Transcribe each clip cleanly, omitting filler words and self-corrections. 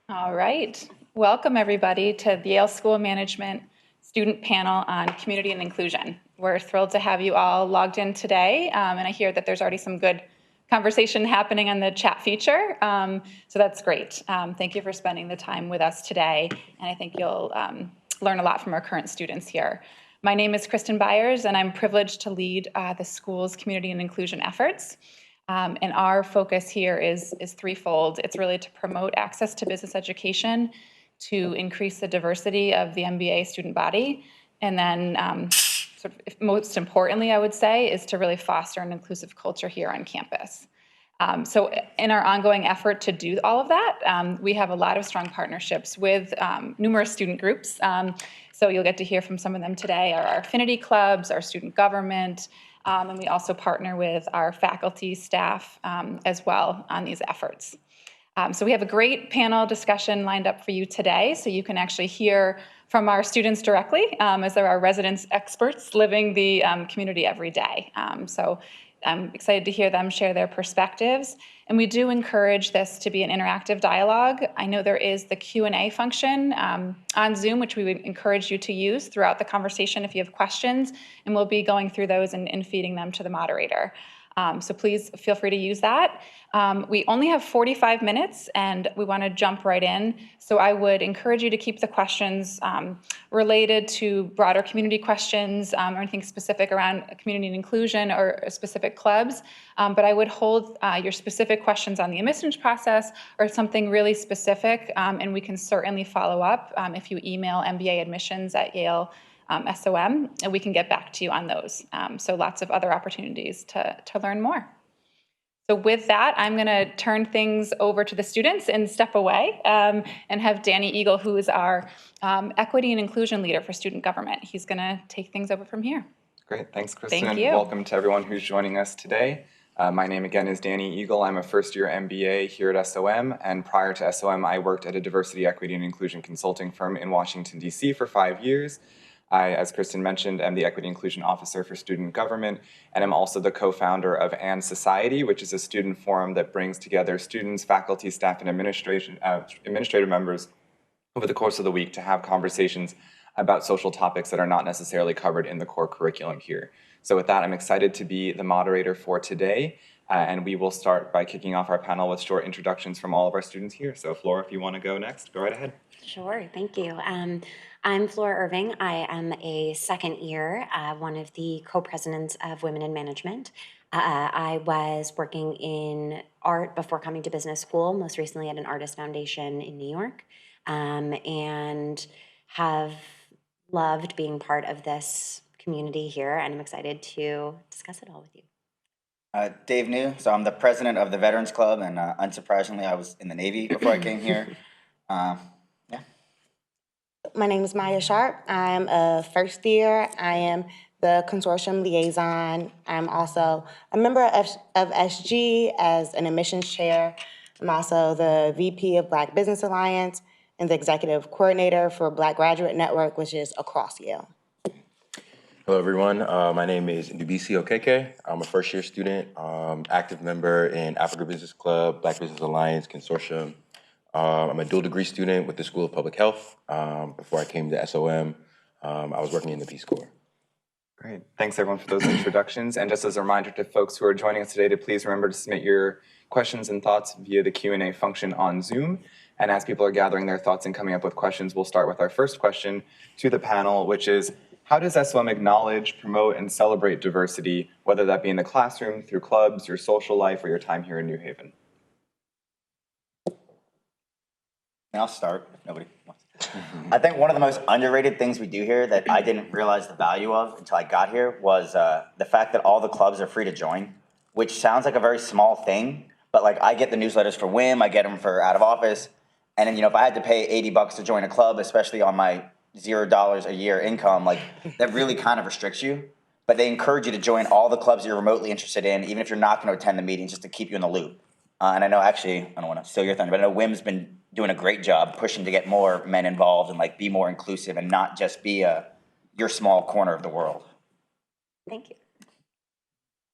All right. Welcome, everybody, to the Yale School of Management Student Panel on Community and Inclusion. We're thrilled to have you all logged in today, and I hear that there's already some good conversation happening on the chat feature, so that's great. Thank you for spending the time with us today, and I think you'll learn a lot from our current students here. My name is Kristen Byers, and I'm privileged to lead the school's community and inclusion efforts. And our focus here is threefold. It's really to promote access to business education, to increase the diversity of the MBA student body, and then sort of most importantly, I would say, is to really foster an inclusive culture here on campus. So in our ongoing effort to do all of that, we have a lot of strong partnerships with numerous student groups. So you'll get to hear from some of them today, our affinity clubs, our student government, and we also partner with our faculty, staff as well on these efforts. So we have a great panel discussion lined up for you today, so you can actually hear from our students directly, as they're our residence experts living the community every day. So I'm excited to hear them share their perspectives. And we do encourage this to be an interactive dialogue. I know there is the Q&A function on Zoom, which we would encourage you to use throughout the conversation if you have questions, and we'll be going through those and feeding them to the moderator. So please feel free to use that. We only have 45 minutes and we want to jump right in. So I would encourage you to keep the questions related to broader community questions or anything specific around community and inclusion or specific clubs. But I would hold your specific questions on the admissions process or something really specific, and we can certainly follow up if you email mbaadmissions@Yale SOM, and we can get back to you on those. So lots of other opportunities to learn more. So with that, I'm going to turn things over to the students and step away and have Danny Eagle, who is our equity and inclusion leader for student government. He's going to take things over from here. Great. Thanks, Kristen. Thank you. Welcome to everyone who's joining us today. My name again is Danny Eagle. I'm a first-year MBA here at SOM, and prior to SOM, I worked at a diversity, equity, and inclusion consulting firm in Washington, D.C. for 5 years. I, as Kristen mentioned, am the Equity Inclusion Officer for Student Government, and I'm also the co-founder of AND Society, which is a student forum that brings together students, faculty, staff, and administrative members over the course of the week to have conversations about social topics that are not necessarily covered in the core curriculum here. So with that, I'm excited to be the moderator for today, and we will start by kicking off our panel with short introductions from all of our students here. So Flora, if you want to go next, go right ahead. Sure, thank you. I'm Flora Irving. I am a second year, one of the co-presidents of Women in Management. I was working in art before coming to business school, most recently at an artist foundation in New York, and have loved being part of this community here, and I'm excited to discuss it all with you. Dave New, so I'm the president of the Veterans Club, and unsurprisingly, I was in the Navy before I came here. My name is Maya Sharp. I'm a first year. I am the consortium liaison. I'm also a member of SG as an admissions chair. I'm also the VP of Black Business Alliance and the executive coordinator for Black Graduate Network, which is across Yale. Hello, everyone. My name is Ndubisi Okeke. I'm a first-year student, active member in Africa Business Club, Black Business Alliance Consortium. I'm a dual degree student with the School of Public Health. Before I came to SOM, I was working in the Peace Corps. Great. Thanks, everyone, for those introductions. And just as a reminder to folks who are joining us today to please remember to submit your questions and thoughts via the Q&A function on Zoom. And as people are gathering their thoughts and coming up with questions, we'll start with our first question to the panel, which is, how does SOM acknowledge, promote, and celebrate diversity, whether that be in the classroom, through clubs, your social life, or your time here in New Haven? I'll start if nobody wants. I think one of the most underrated things we do here that I didn't realize the value of until I got here was the fact that all the clubs are free to join, which sounds like a very small thing, but like I get the newsletters for WIM, I get them for Out of Office, and then if I had to pay $80 to join a club, especially on my $0 a year income, like that really kind of restricts you. But they encourage you to join all the clubs you're remotely interested in, even if you're not going to attend the meetings, just to keep you in the loop. And I know, actually, I don't want to steal your thunder, but I know WIM's been doing a great job pushing to get more men involved and like be more inclusive and not just be your small corner of the world. Thank you.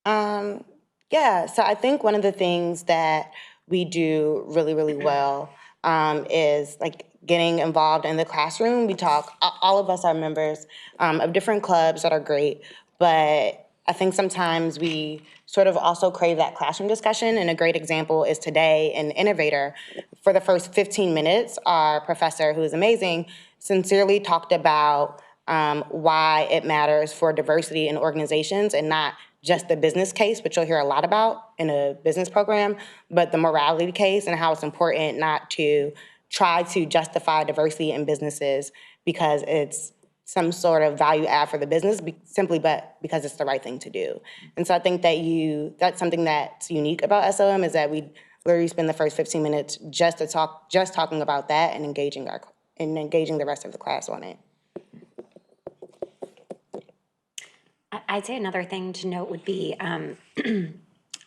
Yeah, so I think one of the things that we do really, really well is like getting involved in the classroom. We talk, all of us are members of different clubs that are great, but I think sometimes we sort of also crave that classroom discussion, and a great example is today in Innovator. For the first 15 minutes, our professor, who is amazing, sincerely talked about why it matters for diversity in organizations and not just the business case, which you'll hear a lot about in a business program, but the morality case and how it's important not to try to justify diversity in businesses because it's some sort of value add for the business simply but because it's the right thing to do. And so I think that that's something that's unique about SOM is that we literally spend the first 15 minutes just talking about that and engaging the rest of the class on it. I'd say another thing to note would be, in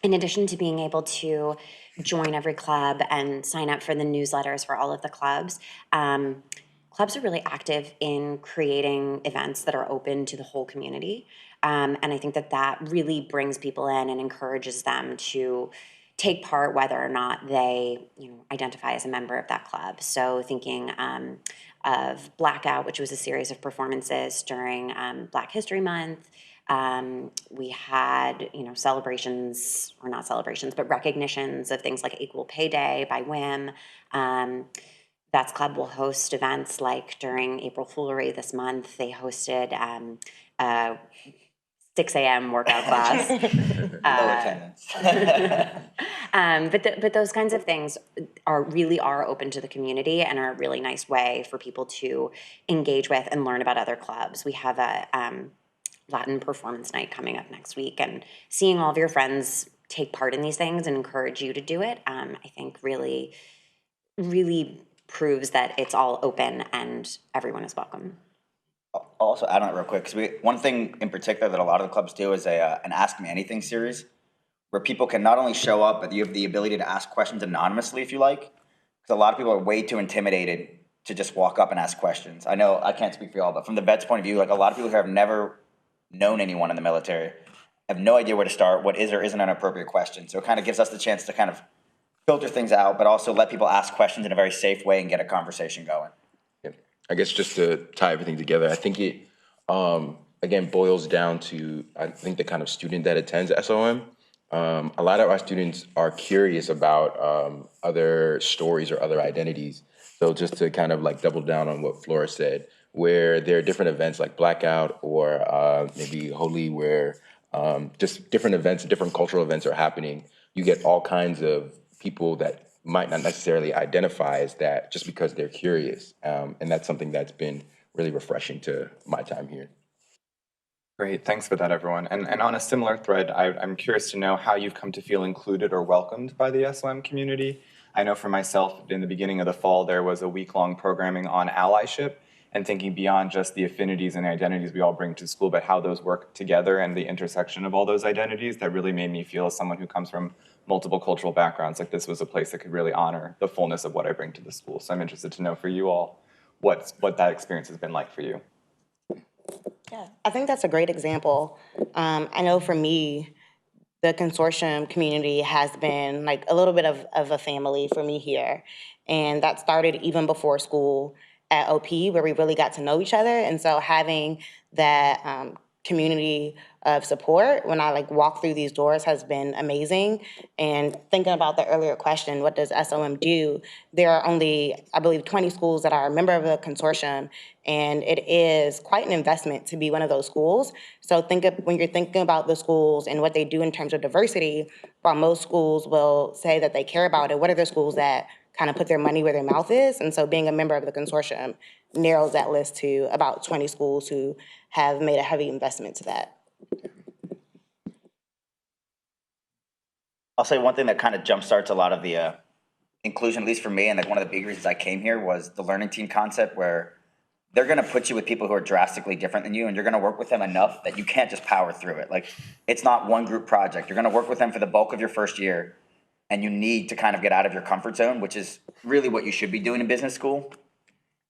addition to being able to join every club and sign up for the newsletters for all of the clubs, clubs are really active in creating events that are open to the whole community. And I think that really brings people in and encourages them to take part whether or not they identify as a member of that club. So thinking of Blackout, which was a series of performances during Black History Month. We had, celebrations, or not celebrations, but recognitions of things like Equal Pay Day by WIM. That's Club will host events like during April Foolery this month. They hosted a 6 a.m. workout class. Low attendance. But those kinds of things really are open to the community and are a really nice way for people to engage with and learn about other clubs. We have a Latin performance night coming up next week, and seeing all of your friends take part in these things and encourage you to do it, I think really, really proves that it's all open and everyone is welcome. Also, add on it real quick, because one thing in particular that a lot of the clubs do is an Ask Me Anything series, where people can not only show up, but you have the ability to ask questions anonymously if you like. Because a lot of people are way too intimidated to just walk up and ask questions. I know I can't speak for y'all, but from the vet's point of view, like a lot of people who have never known anyone in the military have no idea where to start, what is or isn't an appropriate question. So it kind of gives us the chance to kind of filter things out, but also let people ask questions in a very safe way and get a conversation going. I guess just to tie everything together, I think it, again, boils down to, I think, the kind of student that attends SOM. A lot of our students are curious about other stories or other identities. So just to kind of like double down on what Flora said, where there are different events like Blackout or maybe Holy, where just different events, different cultural events are happening, you get all kinds of people that might not necessarily identify as that just because they're curious. And that's something that's been really refreshing to my time here. Great, thanks for that, everyone. And on a similar thread, I'm curious to know how you've come to feel included or welcomed by the SOM community. I know for myself, in the beginning of the fall, there was a week-long programming on allyship and thinking beyond just the affinities and identities we all bring to school, but how those work together and the intersection of all those identities that really made me feel, as someone who comes from multiple cultural backgrounds, like this was a place that could really honor the fullness of what I bring to the school. So I'm interested to know for you all what that experience has been like for you. Yeah, I think that's a great example. I know for me, the consortium community has been like a little bit of a family for me here. And that started even before school at OP, where we really got to know each other. And so having that community of support when I like walk through these doors has been amazing. And thinking about the earlier question, what does SOM do? There are only, I believe, 20 schools that are a member of the consortium, and it is quite an investment to be one of those schools. So when you're thinking about the schools and what they do in terms of diversity, while most schools will say that they care about it, what are the schools that kind of put their money where their mouth is? And so being a member of the consortium narrows that list to about 20 schools who have made a heavy investment to that. I'll say one thing that kind of jumpstarts a lot of the inclusion, at least for me, and like one of the big reasons I came here was the learning team concept, where they're going to put you with people who are drastically different than you, and you're going to work with them enough that you can't just power through it. Like, it's not one group project. You're going to work with them for the bulk of your first year, and you need to kind of get out of your comfort zone, which is really what you should be doing in business school.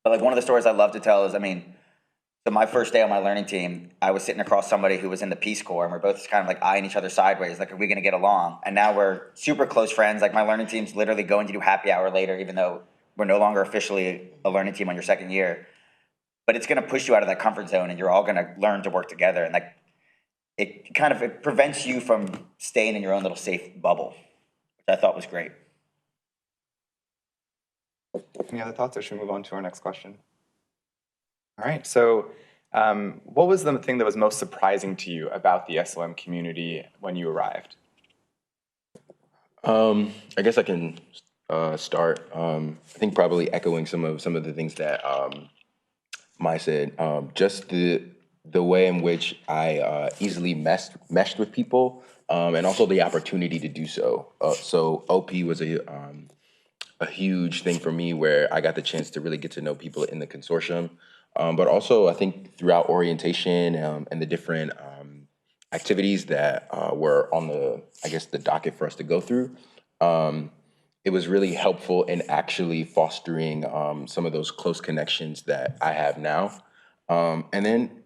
But like one of the stories I love to tell is, so my first day on my learning team, I was sitting across somebody who was in the Peace Corps, and we're both just kind of like eyeing each other sideways, like, are we going to get along? And now we're super close friends. Like, my learning team's literally going to do happy hour later, even though we're no longer officially a learning team on your second year, but it's going to push you out of that comfort zone, and you're all going to learn to work together. And like, it prevents you from staying in your own little safe bubble, which I thought was great. Any other thoughts, or should we move on to our next question? All right, so what was the thing that was most surprising to you about the SOM community when you arrived? I guess I can start. I think probably echoing some of the things that Mai said. Just the way in which I easily meshed with people, and also the opportunity to do so. So OP was a huge thing for me, where I got the chance to really get to know people in the consortium. But also, I think throughout orientation and the different activities that were on the docket for us to go through, it was really helpful in actually fostering some of those close connections that I have now. And then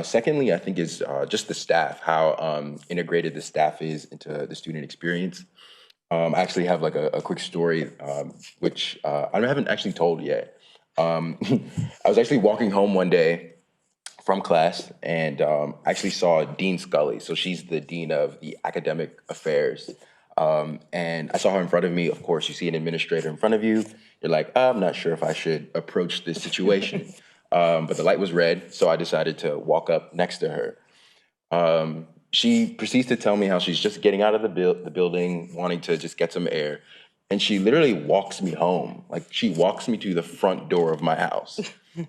secondly, I think is just the staff, how integrated the staff is into the student experience. I actually have like a quick story, which I haven't actually told yet. I was actually walking home one day from class, and actually saw Dean Scully. So she's the dean of the academic affairs. And I saw her in front of me. Of course, you see an administrator in front of you. You're like, I'm not sure if I should approach this situation. But the light was red, so I decided to walk up next to her. She proceeds to tell me how she's just getting out of the building, wanting to just get some air. And she literally walks me home. Like, she walks me to the front door of my house.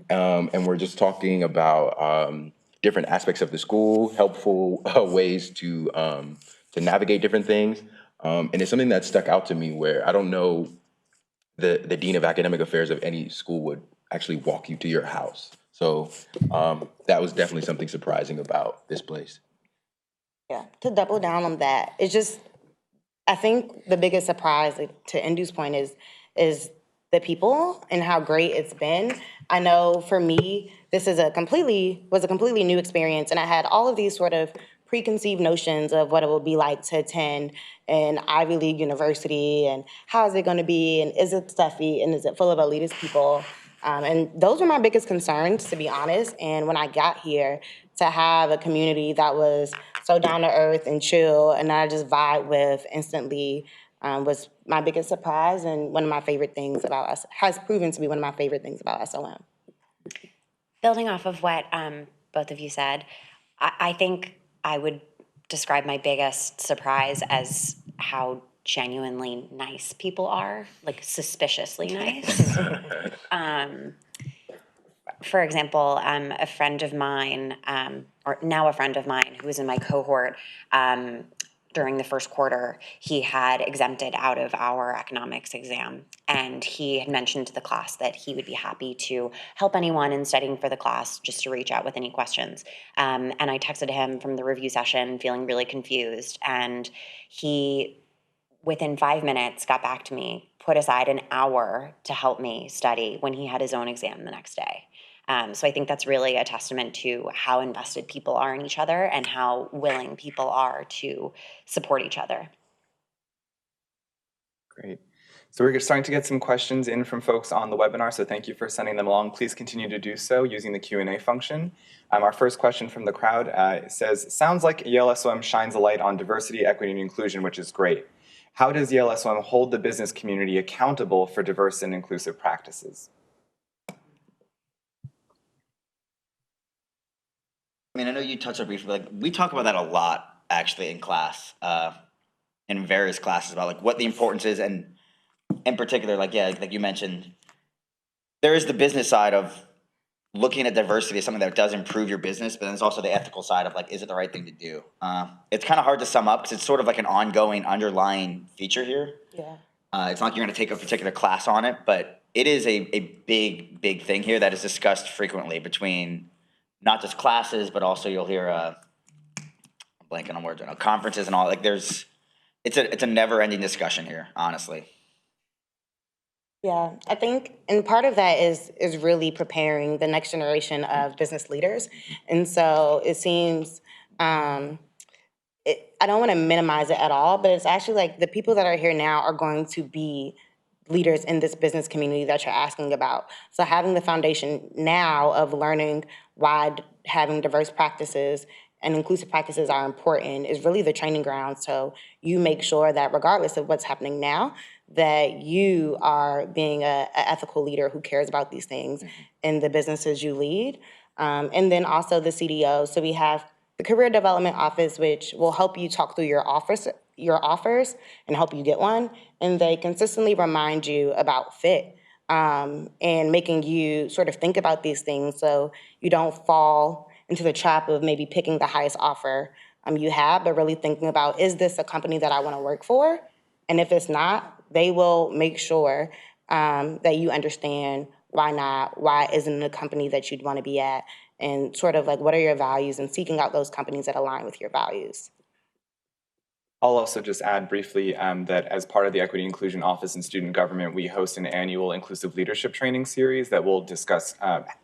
And we're just talking about different aspects of the school, helpful ways to navigate different things. And it's something that stuck out to me, where I don't know the dean of academic affairs of any school would actually walk you to your house. So that was definitely something surprising about this place. Yeah, to double down on that, it's just, I think the biggest surprise, like, to Indu's point, is the people and how great it's been. I know for me, this was a completely new experience, and I had all of these sort of preconceived notions of what it would be like to attend an Ivy League university, and how is it going to be, and is it stuffy, and is it full of elitist people? And those were my biggest concerns, to be honest. And when I got here, to have a community that was so down to earth and chill, and I just vibe with instantly, was my biggest surprise, and one of my favorite things about us, has proven to be one of my favorite things about SOM. Building off of what both of you said, I think I would describe my biggest surprise as how genuinely nice people are, like suspiciously nice. For example, a friend of mine, or now a friend of mine, who was in my cohort during the first quarter, he had exempted out of our economics exam. And he had mentioned to the class that he would be happy to help anyone in studying for the class, just to reach out with any questions. And I texted him from the review session feeling really confused. And he, within 5 minutes, got back to me, put aside an hour to help me study when he had his own exam the next day. So I think that's really a testament to how invested people are in each other and how willing people are to support each other. Great. So we're starting to get some questions in from folks on the webinar, so thank you for sending them along. Please continue to do so using the Q&A function. Our first question from the crowd says, sounds like Yale SOM shines a light on diversity, equity, and inclusion, which is great. How does Yale SOM hold the business community accountable for diverse and inclusive practices? I mean, I know you touched on it briefly, but like, we talk about that a lot actually in class, in various classes, about like what the importance is, and in particular, like, yeah, like you mentioned, there is the business side of looking at diversity as something that does improve your business, but then there's also the ethical side of like, is it the right thing to do? It's kind of hard to sum up because it's sort of like an ongoing underlying feature here. Yeah. It's not like you're going to take a particular class on it, but it is a big thing here that is discussed frequently between not just classes, but also you'll hear I'm blanking on words, conferences and all. Like, it's a never-ending discussion here, honestly. Yeah, I think, and part of that is really preparing the next generation of business leaders. And so it seems, I don't want to minimize it at all, but it's actually like the people that are here now are going to be leaders in this business community that you're asking about. So having the foundation now of learning why having diverse practices and inclusive practices are important is really the training ground. So you make sure that regardless of what's happening now, that you are being a ethical leader who cares about these things in the businesses you lead. And then also the CDO. So we have the Career Development Office, which will help you talk through your offers and help you get one. And they consistently remind you about fit and making you sort of think about these things so you don't fall into the trap of maybe picking the highest offer you have, but really thinking about, is this a company that I want to work for? And if it's not, they will make sure that you understand why not, why isn't it a company that you'd want to be at, and sort of like what are your values and seeking out those companies that align with your values. I'll also just add briefly that as part of the Equity Inclusion Office in Student Government, we host an annual inclusive leadership training series that will discuss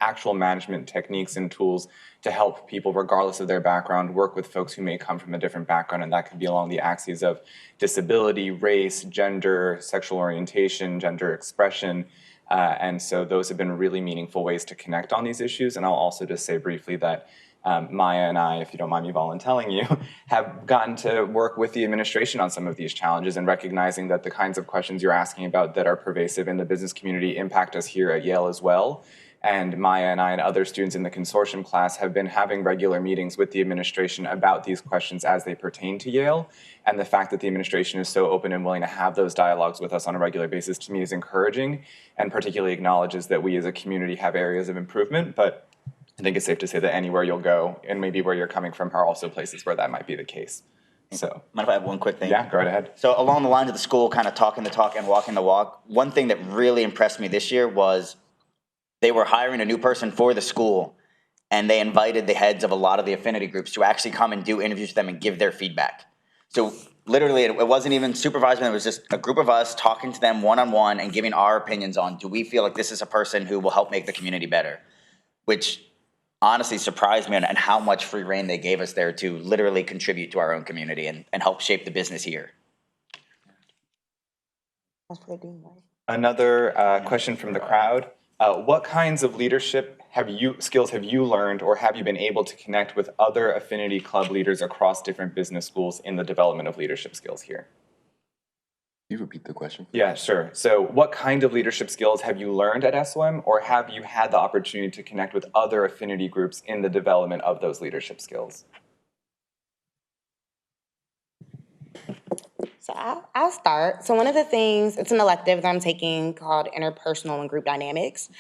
actual management techniques and tools to help people, regardless of their background, work with folks who may come from a different background, and that could be along the axes of disability, race, gender, sexual orientation, gender expression. And so those have been really meaningful ways to connect on these issues. And I'll also just say briefly that Maya and I, if you don't mind me volunteering you, have gotten to work with the administration on some of these challenges and recognizing that the kinds of questions you're asking about that are pervasive in the business community impact us here at Yale as well. And Maya and I and other students in the consortium class have been having regular meetings with the administration about these questions as they pertain to Yale. And the fact that the administration is so open and willing to have those dialogues with us on a regular basis to me is encouraging, and particularly acknowledges that we as a community have areas of improvement. But I think it's safe to say that anywhere you'll go, and maybe where you're coming from, are also places where that might be the case. So, Mind if I have one quick thing? yeah, go right ahead. So along the lines of the school kind of talking the talk and walking the walk, one thing that really impressed me this year was they were hiring a new person for the school, and they invited the heads of a lot of the affinity groups to actually come and do interviews with them and give their feedback. So literally, it wasn't even supervised, it was just a group of us talking to them one-on-one and giving our opinions on, do we feel like this is a person who will help make the community better? Which honestly surprised me on how much free reign they gave us there to literally contribute to our own community and help shape the business here. Another question from the crowd. What kinds of leadership skills have you learned, or have you been able to connect with other affinity club leaders across different business schools in the development of leadership skills here? Can you repeat the question? Yeah, sure. So what kind of leadership skills have you learned at SOM, or have you had the opportunity to connect with other affinity groups in the development of those leadership skills? So I'll start. So one of the things, it's an elective that I'm taking called Interpersonal and Group Dynamics.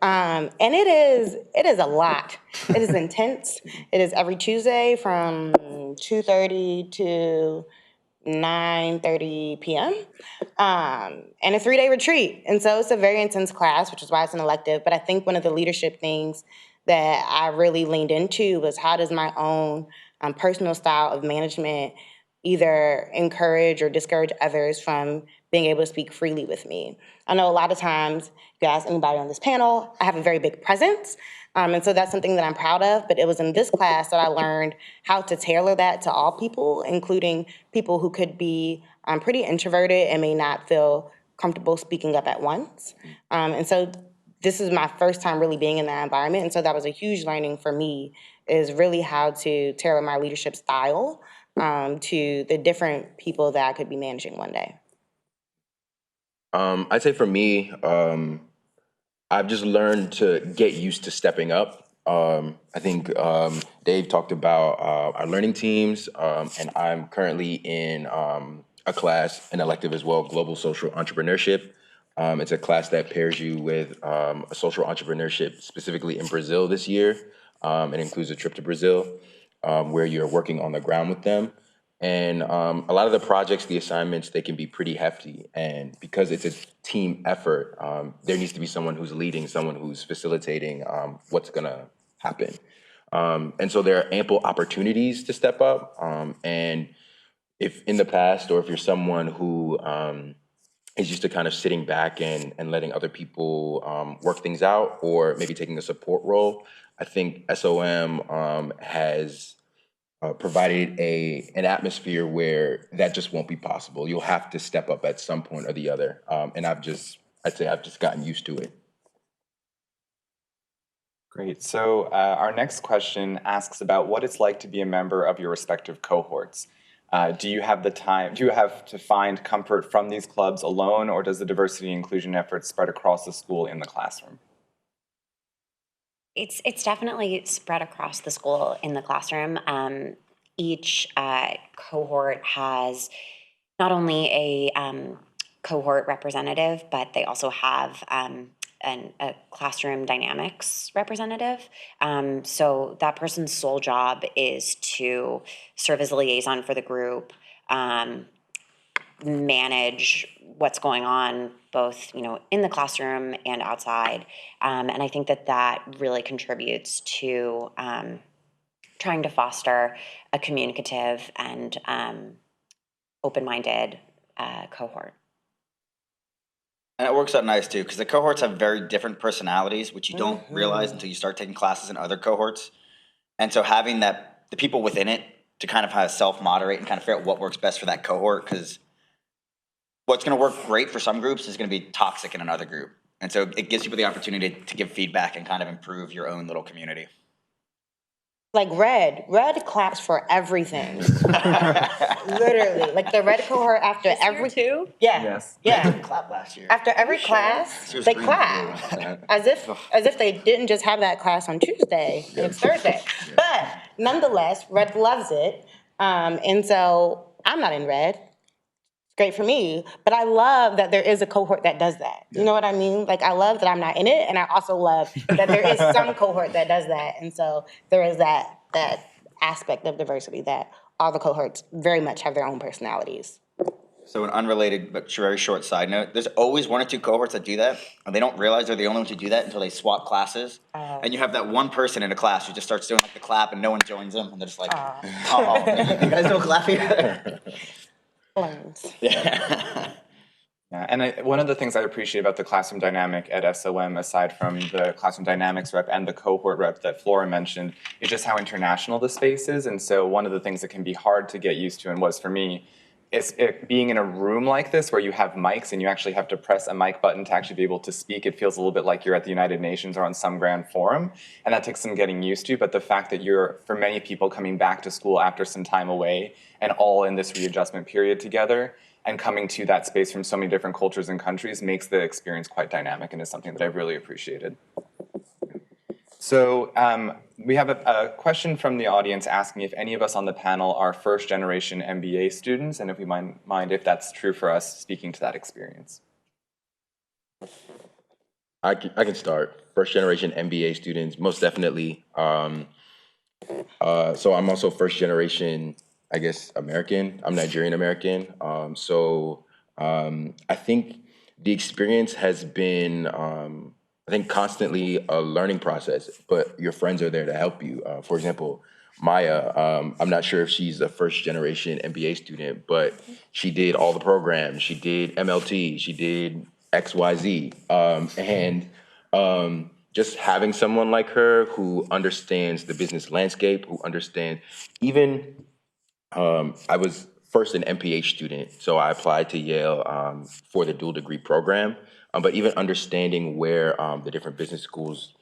And it is a lot. It is intense. It is every Tuesday from 2:30 to 9:30 p.m. And a 3-day retreat. And so it's a very intense class, which is why it's an elective. But I think one of the leadership things that I really leaned into was, how does my own personal style of management either encourage or discourage others from being able to speak freely with me. I know a lot of times, if you ask anybody on this panel, I have a very big presence, and so that's something that I'm proud of, but it was in this class that I learned how to tailor that to all people, including people who could be pretty introverted and may not feel comfortable speaking up at once. And so this is my first time really being in that environment, and so that was a huge learning for me, is really how to tailor my leadership style to the different people that I could be managing one day. I'd say for me, I've just learned to get used to stepping up. I think Dave talked about our learning teams, and I'm currently in a class, an elective as well, Global Social Entrepreneurship. It's a class that pairs you with a social entrepreneurship specifically in Brazil this year. It includes a trip to Brazil where you're working on the ground with them. And a lot of the projects, the assignments, they can be pretty hefty. And because it's a team effort, there needs to be someone who's leading, someone who's facilitating what's going to happen. And so there are ample opportunities to step up. And if in the past, or if you're someone who is used to kind of sitting back and letting other people work things out, or maybe taking a support role, I think SOM has provided an atmosphere where that just won't be possible. You'll have to step up at some point or the other. And I'd say I've just gotten used to it. Great. So our next question asks about what it's like to be a member of your respective cohorts. Do you have to find comfort from these clubs alone, or does the diversity and inclusion effort spread across the school in the classroom? It's definitely spread across the school in the classroom. Each cohort has not only a cohort representative, but they also have a classroom dynamics representative. So that person's sole job is to serve as a liaison for the group, manage what's going on both in the classroom and outside, and I think that really contributes to trying to foster a communicative and open-minded cohort. And it works out nice too, because the cohorts have very different personalities, which you don't realize until you start taking classes in other cohorts. And so having the people within it to kind of self-moderate and kind of figure out what works best for that cohort, because what's going to work great for some groups is going to be toxic in another group. And so it gives people the opportunity to give feedback and kind of improve your own little community. Like red claps for everything. Literally, like the red cohort after every too? yeah, Yes. I yeah. didn't clap last year. After every class, She was they green clap and blue. as if they didn't just have that class on Tuesday and it's Thursday. But nonetheless, red loves it, and so I'm not in red. Great for me, but I love that there is a cohort that does that. You know what I mean? Like, I love that I'm not in it, and I also love that there is some cohort that does that. And so there is that aspect of diversity that all the cohorts very much have their own personalities. So an unrelated but very short side note, there's always one or two cohorts that do that, and they don't realize they're the only ones who do that until they swap classes. And you have that one person in a class who just starts doing like the clap and no one joins them, and they're just like, oh, you guys don't clap here? Yeah, and one of the things I appreciate about the classroom dynamic at SOM, aside from the classroom dynamics rep and the cohort rep that Flora mentioned, is just how international the space is. And so one of the things that can be hard to get used to, and was for me, is being in a room like this where you have mics and you actually have to press a mic button to actually be able to speak. It feels a little bit like you're at the United Nations or on some grand forum, and that takes some getting used to. But the fact that you're, for many people, coming back to school after some time away and all in this readjustment period together and coming to that space from so many different cultures and countries makes the experience quite dynamic and is something that I've really appreciated. So we have a question from the audience asking if any of us on the panel are first-generation MBA students, and if we mind if that's true for us, speaking to that experience. I can start. First-generation MBA students, most definitely. So I'm also first-generation, I guess, American. I'm Nigerian-American. I think the experience has been, I think, constantly a learning process, but your friends are there to help you. For example, Maya, I'm not sure if she's a first-generation MBA student, but she did all the programs. She did MLT. She did XYZ. Just having someone like her who understands the business landscape, who understands even, I was first an MPH student, so I applied to Yale for the dual degree program. But even understanding where the different business schools,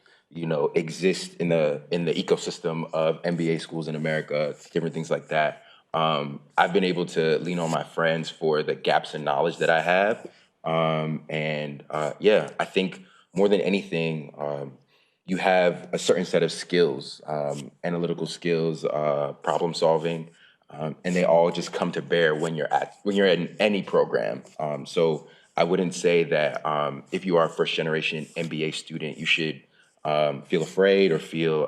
exist in the ecosystem of MBA schools in America, different things like that. I've been able to lean on my friends for the gaps in knowledge that I have. I think more than anything, you have a certain set of skills, analytical skills, problem solving, and they all just come to bear when you're in any program. So I wouldn't say that if you are a first generation MBA student, you should feel afraid or feel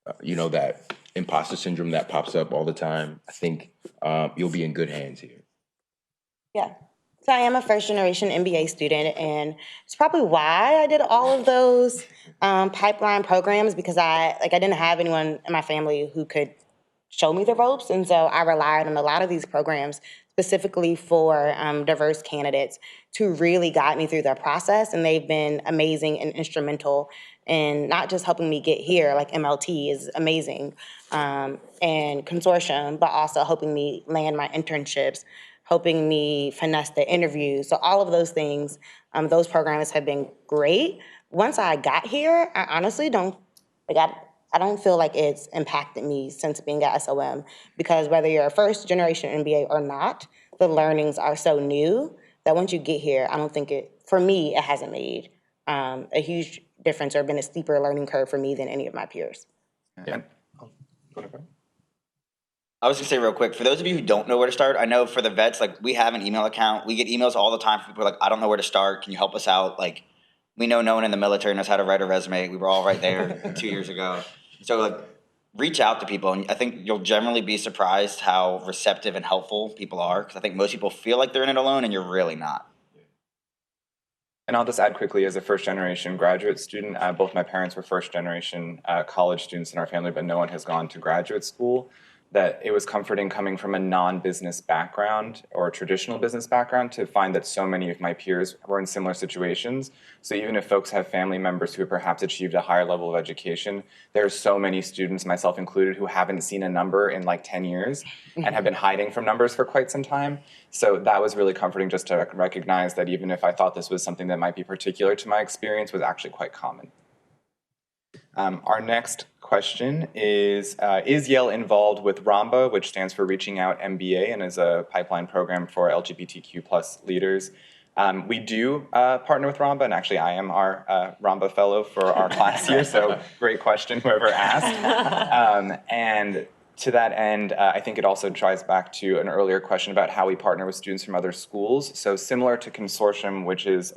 that imposter syndrome that pops up all the time. I think you'll be in good hands here. Yeah. So I am a first-generation MBA student, and it's probably why I did all of those pipeline programs, because I didn't have anyone in my family who could show me the ropes, and so I relied on a lot of these programs, specifically for diverse candidates to really guide me through the process. And they've been amazing and instrumental in not just helping me get here, like MLT is amazing, and consortium, but also helping me land my internships, helping me finesse the interviews. So all of those things, those programs have been great. Once I got here, I honestly don't, I don't feel like it's impacted me since being at SOM, because whether you're a first generation MBA or not, the learnings are so new that once you get here, I don't think for me, it hasn't made a huge difference or been a steeper learning curve for me than any of my peers. Yeah. I was gonna say real quick, for those of you who don't know where to start, I know for the vets, like, we have an email account. We get emails all the time from people like, I don't know where to start. Can you help us out? Like, we know no one in the military knows how to write a resume. We were all right there 2 years ago. So, like, reach out to people. And I think you'll generally be surprised how receptive and helpful people are. Because I think most people feel like they're in it alone, and you're really not. And I'll just add quickly, as a first-generation graduate student, both my parents were first-generation college students in our family, but no one has gone to graduate school, that it was comforting coming from a non-business background or traditional business background to find that so many of my peers were in similar situations. So even if folks have family members who have perhaps achieved a higher level of education, there are so many students, myself included, who haven't seen a number in like 10 years and have been hiding from numbers for quite some time. So that was really comforting, just to recognize that even if I thought this was something that might be particular to my experience, was actually quite common. Our next question is Yale involved with RAMBA, which stands for Reaching Out MBA and is a pipeline program for LGBTQ plus leaders? We do partner with RAMBA, and actually I am our RAMBA fellow for our class here, so great question, whoever asked. And to that end, I think it also ties back to an earlier question about how we partner with students from other schools. So similar to Consortium, which is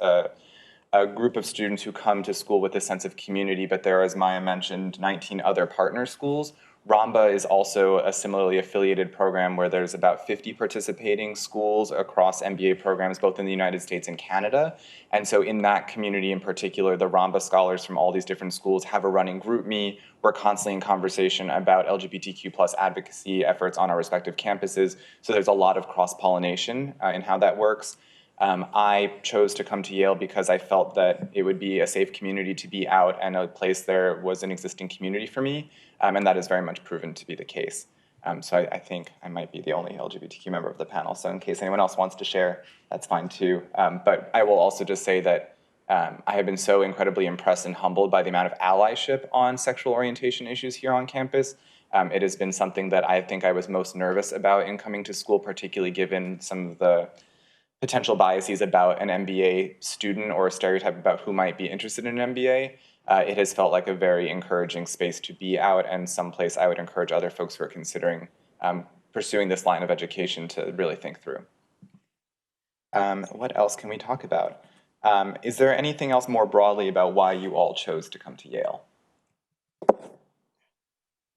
a group of students who come to school with a sense of community, but there are, as Maya mentioned, 19 other partner schools. RAMBA is also a similarly affiliated program where there's about 50 participating schools across MBA programs, both in the United States and Canada. And so in that community in particular, the RAMBA scholars from all these different schools have a running group me. We're constantly in conversation about LGBTQ plus advocacy efforts on our respective campuses. So there's a lot of cross-pollination in how that works. I chose to come to Yale because I felt that it would be a safe community to be out, and a place there was an existing community for me, and that is very much proven to be the case. So I think I might be the only LGBTQ member of the panel, so in case anyone else wants to share, that's fine too. But I will also just say that I have been so incredibly impressed and humbled by the amount of allyship on sexual orientation issues here on campus. It has been something that I think I was most nervous about in coming to school, particularly given some of the potential biases about an MBA student or a stereotype about who might be interested in an MBA. It has felt like a very encouraging space to be out, and someplace I would encourage other folks who are considering pursuing this line of education to really think through. What else can we talk about? Is there anything else more broadly about why you all chose to come to Yale?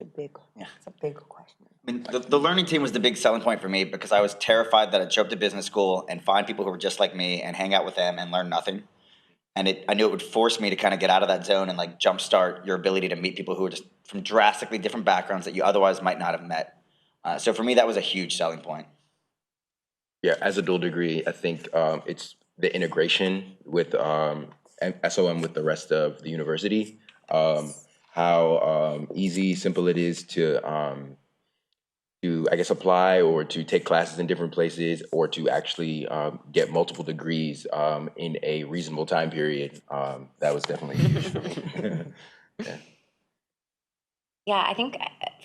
It's a big question. I mean, the learning team was the big selling point for me, because I was terrified that I'd show up to business school and find people who were just like me and hang out with them and learn nothing. And I knew it would force me to kind of get out of that zone and like jumpstart your ability to meet people who are just from drastically different backgrounds that you otherwise might not have met. So for me, that was a huge selling point. Yeah, as a dual degree, I think it's the integration with SOM with the rest of the university, how easy, simple it is to I guess apply or to take classes in different places, or to actually get multiple degrees in a reasonable time period. That was definitely huge for me. Yeah. Yeah, I think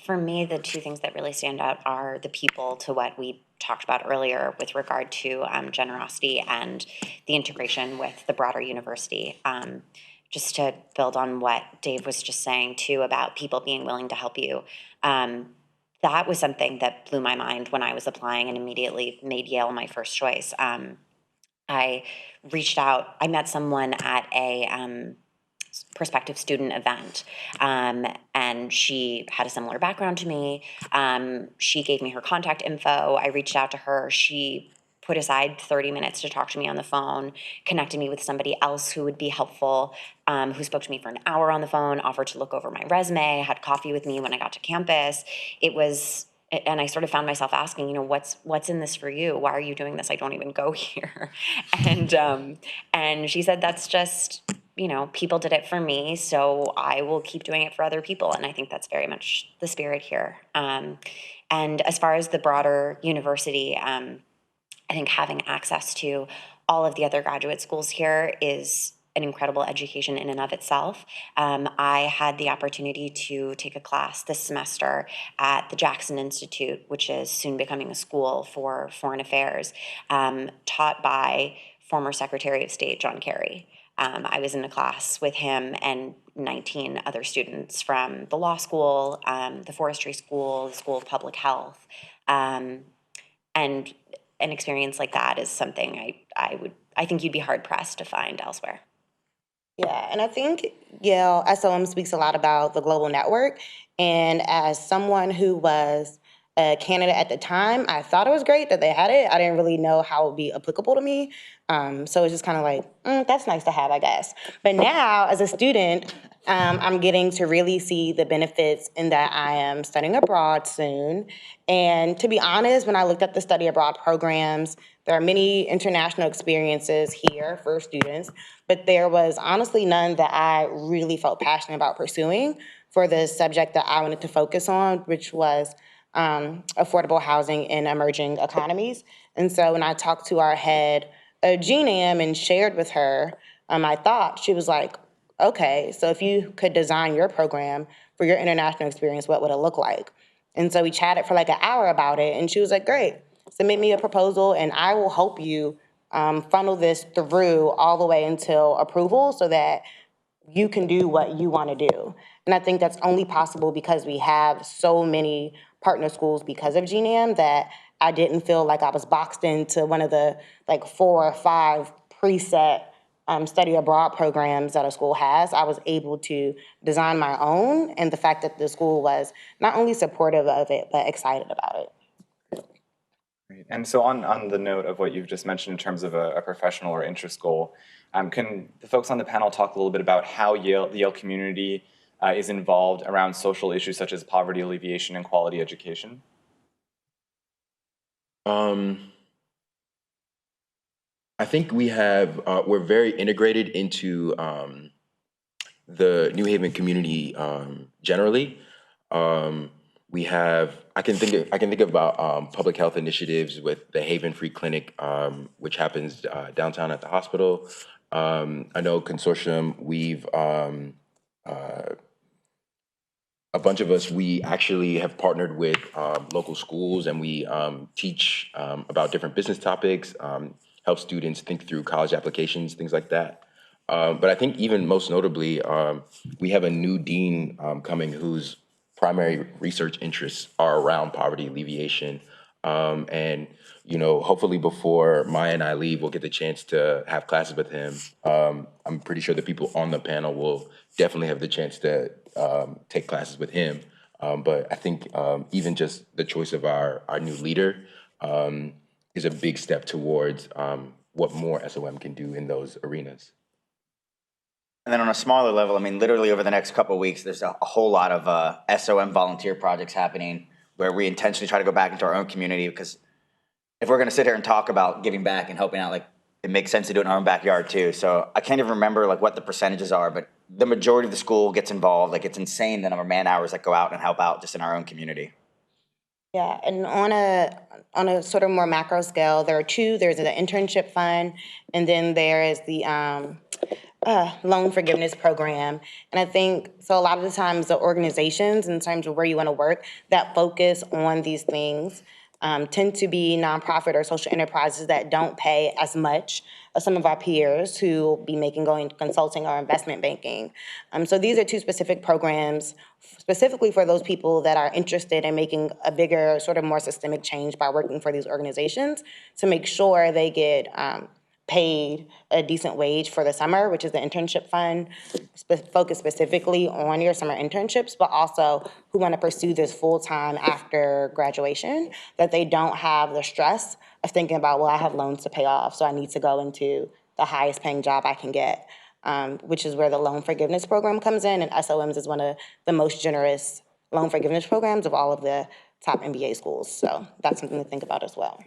for me, the two things that really stand out are the people, to what we talked about earlier with regard to generosity and the integration with the broader university. Just to build on what Dave was just saying too about people being willing to help you. That was something that blew my mind when I was applying and immediately made Yale my first choice. I reached out, I met someone at a prospective student event, and she had a similar background to me. She gave me her contact info. I reached out to her. She put aside 30 minutes to talk to me on the phone, connected me with somebody else who would be helpful, who spoke to me for an hour on the phone, offered to look over my resume, had coffee with me when I got to campus. It was and I sort of found myself asking, what's in this for you? Why are you doing this? I don't even go here. And she said, that's just, people did it for me, so I will keep doing it for other people. And I think that's very much the spirit here. And as far as the broader university, I think having access to all of the other graduate schools here is an incredible education in and of itself. I had the opportunity to take a class this semester at the Jackson Institute, which is soon becoming a school for foreign affairs, taught by former Secretary of State John Kerry. I was in a class with him and 19 other students from the law school, the forestry school, the School of Public Health. And an experience like that is something I think you'd be hard pressed to find elsewhere. Yeah, and I think Yale SOM speaks a lot about the global network. And as someone who was a candidate at the time, I thought it was great that they had it. I didn't really know how it would be applicable to me. So it's just kind of like, that's nice to have, I guess. But now, as a student, I'm getting to really see the benefits in that I am studying abroad soon. And to be honest, when I looked at the study abroad programs, there are many international experiences here for students, but there was honestly none that I really felt passionate about pursuing for the subject that I wanted to focus on, which was affordable housing in emerging economies. And so when I talked to our head of GNAM and shared with her my thoughts, she was like, okay, so if you could design your program for your international experience, what would it look like? And so we chatted for like an hour about it, and she was like, great, submit me a proposal and I will help you funnel this through all the way until approval so that you can do what you want to do. And I think that's only possible because we have so many partner schools because of GNAM that I didn't feel like I was boxed into one of the like 4 or 5 preset study abroad programs that a school has. I was able to design my own, and the fact that the school was not only supportive of it, but excited about it. Great. And so on the note of what you've just mentioned in terms of a professional or interest goal, can the folks on the panel talk a little bit about how the Yale community is involved around social issues such as poverty alleviation and quality education? I think we're very integrated into the New Haven community generally. I can think about public health initiatives with the Haven Free Clinic, which happens downtown at the hospital. I know Consortium, a bunch of us, we actually have partnered with local schools, and we teach about different business topics, help students think through college applications, things like that. But I think even most notably, we have a new dean coming whose primary research interests are around poverty alleviation. And hopefully before Maya and I leave, we'll get the chance to have classes with him. I'm pretty sure the people on the panel will definitely have the chance to take classes with him. But I think even just the choice of our new leader is a big step towards what more SOM can do in those arenas. And then on a smaller level, I mean, literally over the next couple of weeks, there's a whole lot of SOM volunteer projects happening where we intentionally try to go back into our own community, because if we're going to sit here and talk about giving back and helping out, like, it makes sense to do it in our own backyard too. So I can't even remember like what the percentages are, but the majority of the school gets involved. Like, it's insane the number of man hours that go out and help out just in our own community. Yeah, and on a sort of more macro scale, there are two. There's the internship fund, and then there is the loan forgiveness program. And I think, so a lot of the times the organizations, in terms of where you want to work, that focus on these things tend to be nonprofit or social enterprises that don't pay as much as some of our peers who will be going consulting or investment banking. So these are two specific programs specifically for those people that are interested in making a bigger, sort of more systemic change by working for these organizations to make sure they get paid a decent wage for the summer, which is the internship fund, focused specifically on your summer internships, but also who want to pursue this full-time after graduation, that they don't have the stress of thinking about, well, I have loans to pay off, so I need to go into the highest paying job I can get, which is where the loan forgiveness program comes in, and SOMs is one of the most generous loan forgiveness programs of all of the top MBA schools. So that's something to think about as well.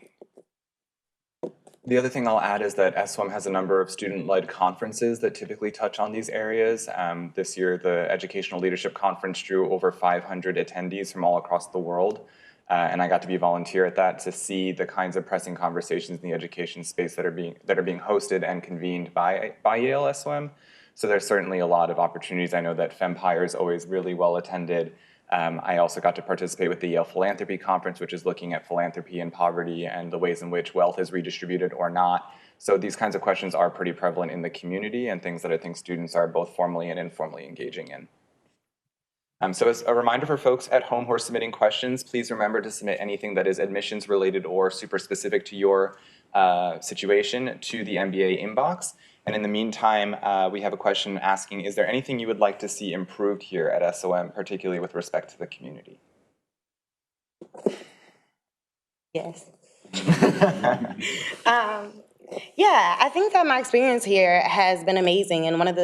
The other thing I'll add is that SOM has a number of student-led conferences that typically touch on these areas. This year, the Educational Leadership Conference drew over 500 attendees from all across the world. And I got to be a volunteer at that to see the kinds of pressing conversations in the education space that are being hosted and convened by Yale SOM. So there's certainly a lot of opportunities. I know that FemPire is always really well attended. I also got to participate with the Yale Philanthropy Conference, which is looking at philanthropy and poverty and the ways in which wealth is redistributed or not. So these kinds of questions are pretty prevalent in the community and things that I think students are both formally and informally engaging in. So as a reminder for folks at home who are submitting questions, please remember to submit anything that is admissions related or super specific to your situation to the MBA inbox. And in the meantime, we have a question asking, is there anything you would like to see improved here at SOM, particularly with respect to the community? Yes. Yeah, I think that my experience here has been amazing, and one of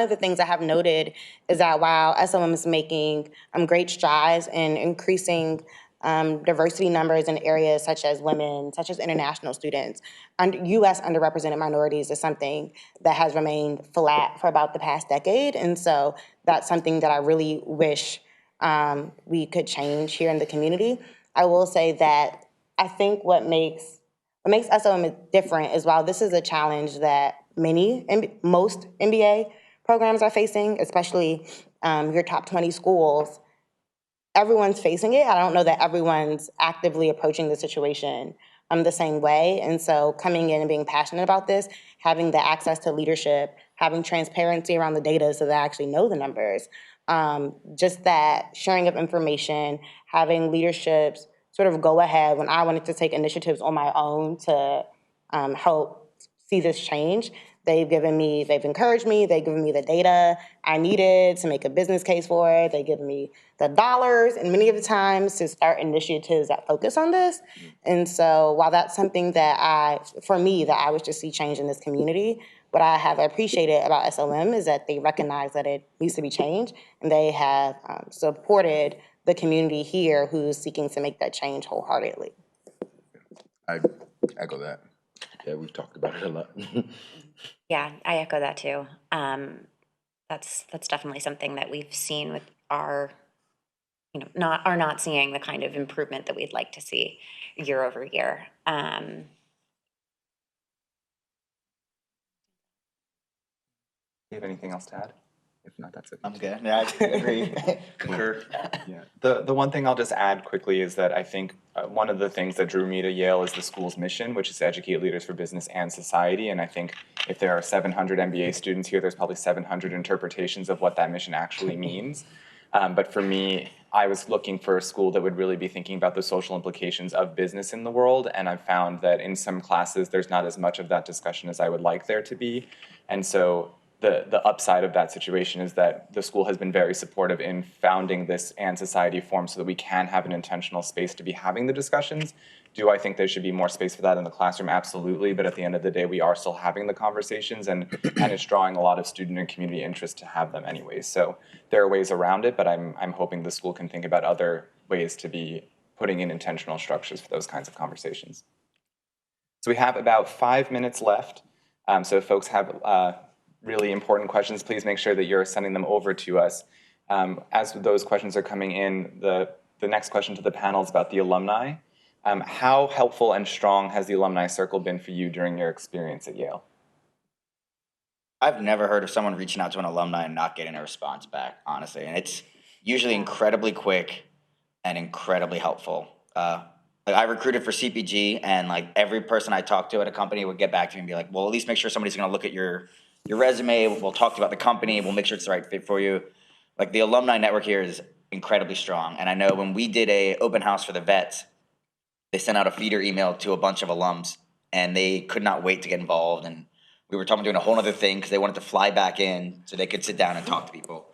the things I have noted is that while SOM is making great strides in increasing diversity numbers in areas such as women, such as international students, and U.S. underrepresented minorities is something that has remained flat for about the past decade, and so that's something that I really wish we could change here in the community. I will say that I think what makes SOM different is while this is a challenge that most MBA programs are facing, especially your top 20 schools, everyone's facing it. I don't know that everyone's actively approaching the situation the same way. And so coming in and being passionate about this, having the access to leadership, having transparency around the data so that I actually know the numbers, just that sharing of information, having leaderships sort of go ahead when I wanted to take initiatives on my own to help see this change. They've encouraged me, they've given me the data I needed to make a business case for it, they've given me the dollars and many of the times to start initiatives that focus on this. And so while that's something that I wish to see change in this community, what I have appreciated about SOM is that they recognize that it needs to be changed, and they have supported the community here who's seeking to make that change wholeheartedly. I echo that. Yeah, we've talked about it a lot. Yeah, I echo that too. That's definitely something that we've seen with our, not seeing the kind of improvement that we'd like to see year over year. Do you have anything else to add? If not, that's okay. I'm good. Yeah, I agree. Concur. Yeah. The one thing I'll just add quickly is that I think one of the things that drew me to Yale is the school's mission, which is to educate leaders for business and society. And I think if there are 700 MBA students here, there's probably 700 interpretations of what that mission actually means. But for me, I was looking for a school that would really be thinking about the social implications of business in the world. And I've found that in some classes, there's not as much of that discussion as I would like there to be. And so the upside of that situation is that the school has been very supportive in founding this and society forum so that we can have an intentional space to be having the discussions. Do I think there should be more space for that in the classroom? Absolutely. But at the end of the day, we are still having the conversations, and it's drawing a lot of student and community interest to have them anyways. So there are ways around it, but I'm hoping the school can think about other ways to be putting in intentional structures for those kinds of conversations. So we have about 5 minutes left. So if folks have really important questions, please make sure that you're sending them over to us. As those questions are coming in, the next question to the panel is about the alumni. How helpful and strong has the alumni circle been for you during your experience at Yale? I've never heard of someone reaching out to an alumni and not getting a response back, honestly. And it's usually incredibly quick and incredibly helpful. I recruited for CPG, and every person I talked to at a company would get back to me and be like, well, at least make sure somebody's gonna look at your resume, we'll talk to you about the company, we'll make sure it's the right fit for you. The alumni network here is incredibly strong. And I know when we did a open house for the vets, they sent out a feeder email to a bunch of alums, and they could not wait to get involved. And we were doing a whole other thing because they wanted to fly back in so they could sit down and talk to people.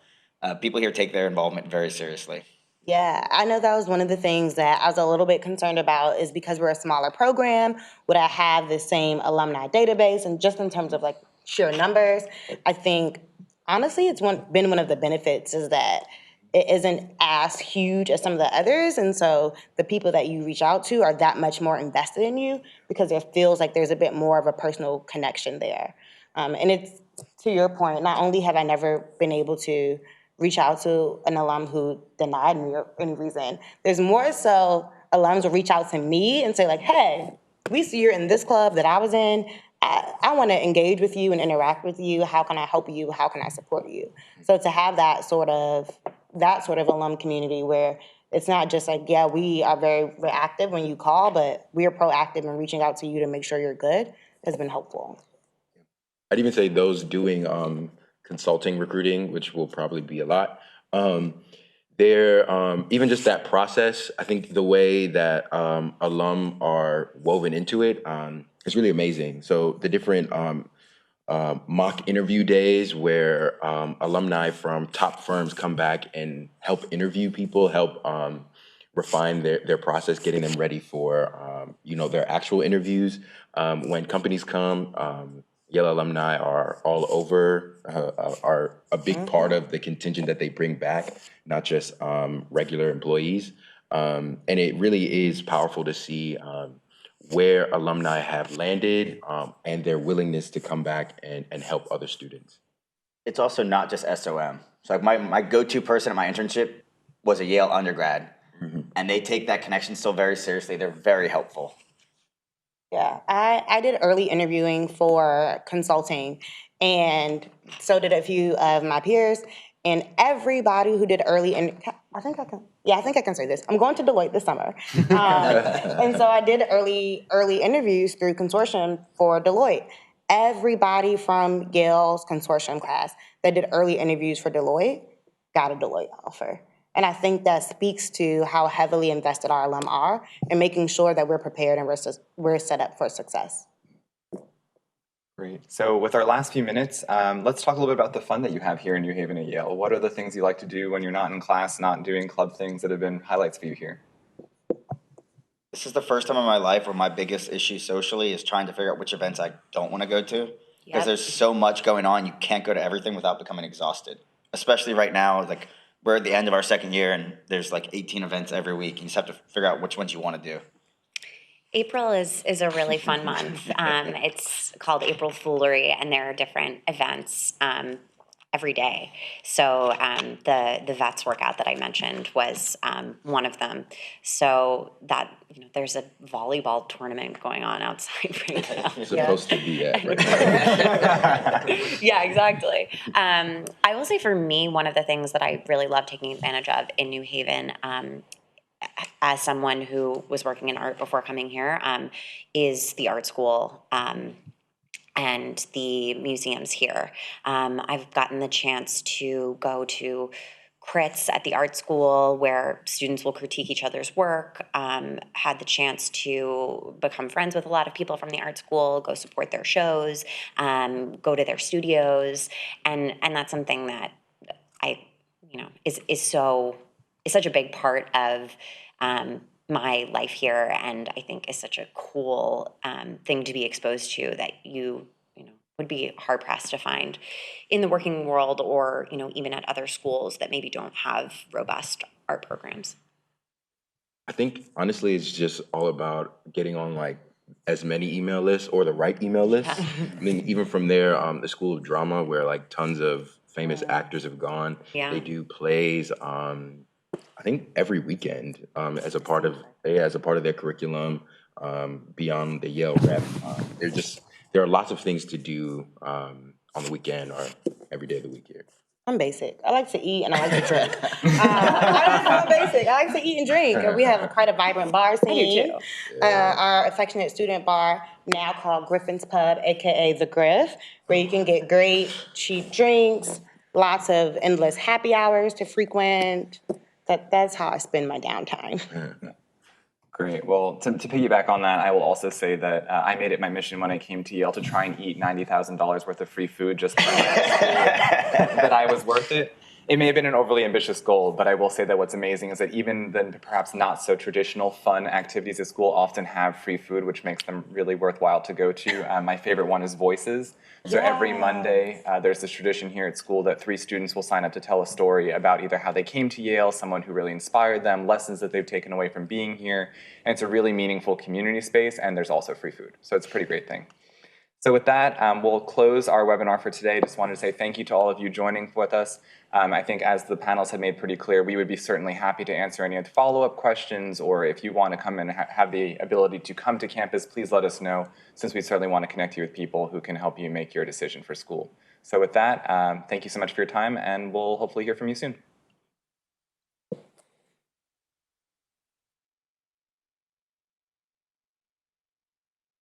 People here take their involvement very seriously. Yeah, I know that was one of the things that I was a little bit concerned about, is because we're a smaller program, would I have the same alumni database? And just in terms of sheer numbers, I think honestly it's been one of the benefits is that it isn't as huge as some of the others. And so the people that you reach out to are that much more invested in you because it feels like there's a bit more of a personal connection there. And it's, to your point, not only have I never been able to reach out to an alum who denied me or any reason, there's more so alums will reach out to me and say like, hey, we see you're in this club that I was in. I want to engage with you and interact with you. How can I help you? How can I support you? So to have that sort of alum community where it's not just like, yeah, we are very reactive when you call, but we are proactive in reaching out to you to make sure you're good has been helpful. I'd even say those doing consulting recruiting, which will probably be a lot. They're even just that process. I think the way that alum are woven into it is really amazing. So the different mock interview days where alumni from top firms come back and help interview people, help refine their process, getting them ready for their actual interviews. When companies come, Yale alumni are all over, are a big part of the contingent that they bring back, not just regular employees. And it really is powerful to see where alumni have landed and their willingness to come back and help other students. It's also not just SOM. So like my go-to person at my internship was a Yale undergrad, and they take that connection still very seriously. They're very helpful. Yeah, I did early interviewing for consulting, and so did a few of my peers. And everybody who did I think I can say this. I'm going to Deloitte this summer, and so I did early interviews through consortium for Deloitte. Everybody from Yale's consortium class that did early interviews for Deloitte got a Deloitte offer. And I think that speaks to how heavily invested our alum are in making sure that we're prepared and we're set up for success. Great. So with our last few minutes, let's talk a little bit about the fun that you have here in New Haven at Yale. What are the things you like to do when you're not in class, not doing club things that have been highlights for you here? This is the first time in my life where my biggest issue socially is trying to figure out which events I don't want to go to. Because there's so much going on, you can't go to everything without becoming exhausted. Especially right now, like we're at the end of our second year and there's like 18 events every week. You just have to figure out which ones you want to do. April is a really fun month. It's called April Foolery, and there are different events every day. So the vets workout that I mentioned was one of them. So that there's a volleyball tournament going on outside right now. It's supposed to be at right now. Yeah, exactly. I will say for me, one of the things that I really love taking advantage of in New Haven, as someone who was working in art before coming here, is the art school and the museums here. I've gotten the chance to go to crits at the art school where students will critique each other's work, had the chance to become friends with a lot of people from the art school, go support their shows, go to their studios, and that's something that is such a big part of my life here, and I think is such a cool thing to be exposed to that you would be hard pressed to find in the working world, or even at other schools that maybe don't have robust art programs. I think honestly, it's just all about getting on like as many email lists or the right email lists. Yeah. I mean, even from there, the School of Drama, where like tons of famous actors have gone. Yeah. They do plays. I think every weekend as a part of their curriculum. Beyond the Yale rep, there are lots of things to do on the weekend or every day of the week here. I'm basic. I like to eat and I like to drink. I'm basic. I like to eat and drink. We have quite a vibrant bar scene. I do too. Our affectionate student bar, now called Griffin's Pub, aka The Griff, where you can get great, cheap drinks, lots of endless happy hours to frequent. That's how I spend my downtime. Great. Well, to piggyback on that, I will also say that I made it my mission when I came to Yale to try and eat $90,000 worth of free food just to that I was worth it. It may have been an overly ambitious goal, but I will say that what's amazing is that even the perhaps not so traditional fun activities at school often have free food, which makes them really worthwhile to go to. My favorite one is Voices. So every Monday, there's this tradition here at school that 3 students will sign up to tell a story about either how they came to Yale, someone who really inspired them, lessons that they've taken away from being here. And it's a really meaningful community space, and there's also free food. So it's a pretty great thing. So with that, we'll close our webinar for today. Just wanted to say thank you to all of you joining with us. I think as the panels have made pretty clear, we would be certainly happy to answer any follow-up questions, or if you want to come and have the ability to come to campus, please let us know, since we certainly want to connect you with people who can help you make your decision for school. So with that, thank you so much for your time, and we'll hopefully hear from you soon.